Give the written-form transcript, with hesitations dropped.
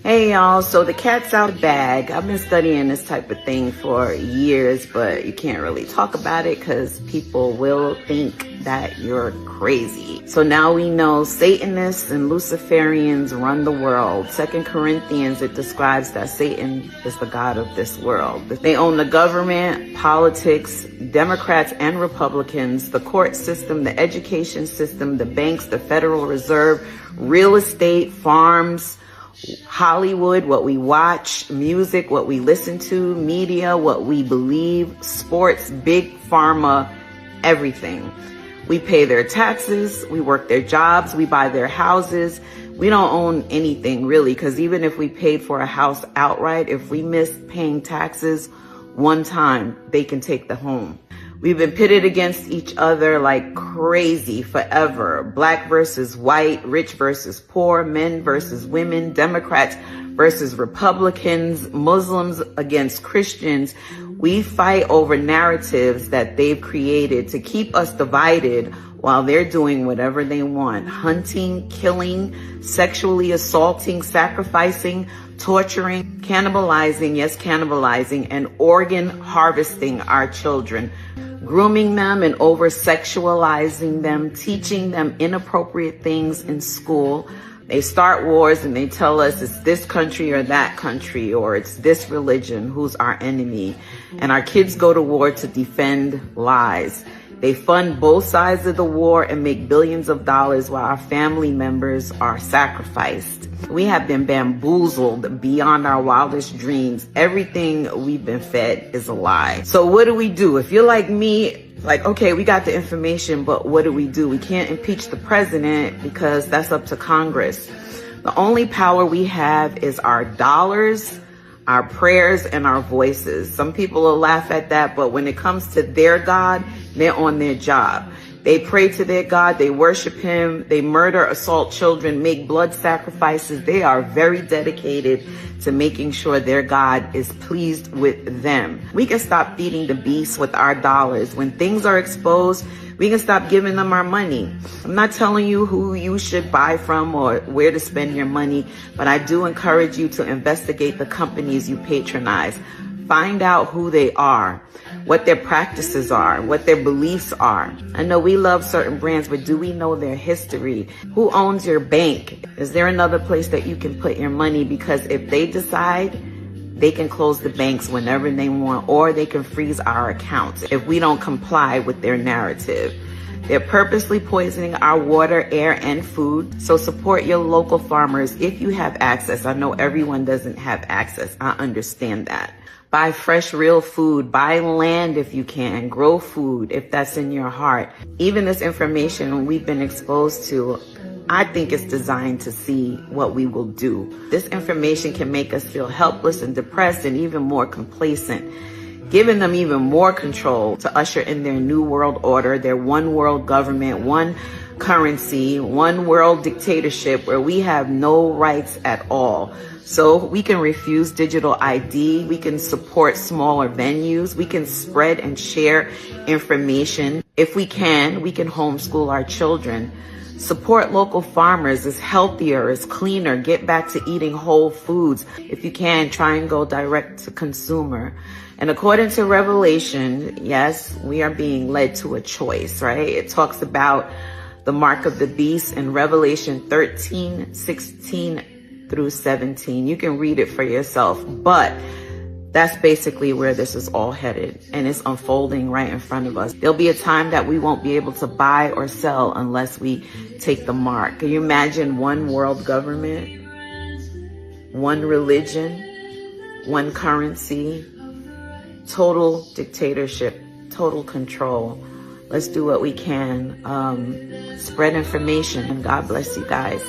Hey y'all, so the cat's out of the bag. I've been studying this type of thing for years, but you can't really talk about it because people will think that you're crazy. So now we know Satanists and Luciferians run the world. 2 Corinthians, it describes that Satan is the god of this world. They own the government, politics, Democrats and Republicans, the court system, the education system, the banks, the Federal Reserve, real estate, farms, Hollywood, what we watch, music, what we listen to, media, what we believe, sports, big pharma, everything. We pay their taxes, we work their jobs, we buy their houses. We don't own anything really, because even if we paid for a house outright, if we miss paying taxes one time, they can take the home. We've been pitted against each other like crazy forever. Black versus white, rich versus poor, men versus women, Democrats versus Republicans, Muslims against Christians. We fight over narratives that they've created to keep us divided while they're doing whatever they want. Hunting, killing, sexually assaulting, sacrificing, torturing, cannibalizing, yes, cannibalizing, and organ harvesting our children. Grooming them and over-sexualizing them, teaching them inappropriate things in school. They start wars and they tell us it's this country or that country, or it's this religion who's our enemy. And our kids go to war to defend lies. They fund both sides of the war and make billions of dollars while our family members are sacrificed. We have been bamboozled beyond our wildest dreams. Everything we've been fed is a lie. So what do we do? If you're like me, like, okay, we got the information, but what do? We can't impeach the president because that's up to Congress. The only power we have is our dollars, our prayers, and our voices. Some people will laugh at that, but when it comes to their God, they're on their job. They pray to their God, they worship him, they murder, assault children, make blood sacrifices. They are very dedicated to making sure their God is pleased with them. We can stop feeding the beast with our dollars. When things are exposed, we can stop giving them our money. I'm not telling you who you should buy from or where to spend your money, but I do encourage you to investigate the companies you patronize. Find out who they are, what their practices are, what their beliefs are. I know we love certain brands, but do we know their history? Who owns your bank? Is there another place that you can put your money? Because if they decide, they can close the banks whenever they want, or they can freeze our accounts if we don't comply with their narrative. They're purposely poisoning our water, air, and food. So support your local farmers if you have access. I know everyone doesn't have access. I understand that. Buy fresh, real food. Buy land if you can. Grow food if that's in your heart. Even this information we've been exposed to, I think it's designed to see what we will do. This information can make us feel helpless and depressed and even more complacent, giving them even more control to usher in their new world order, their one world government, one currency, one world dictatorship where we have no rights at all. So we can refuse digital ID, we can support smaller venues, we can spread and share information. If we can homeschool our children. Support local farmers. It's healthier, it's cleaner. Get back to eating whole foods. If you can, try and go direct to consumer. And according to Revelation, yes, we are being led to a choice, right? It talks about the mark of the beast in Revelation 13:16 through 17. You can read it for yourself, but that's basically where this is all headed, and it's unfolding right in front of us. There'll be a time that we won't be able to buy or sell unless we take the mark. Can you imagine one world government, one religion, one currency, total dictatorship, total control? Let's do what we can. Spread information, and God bless you guys.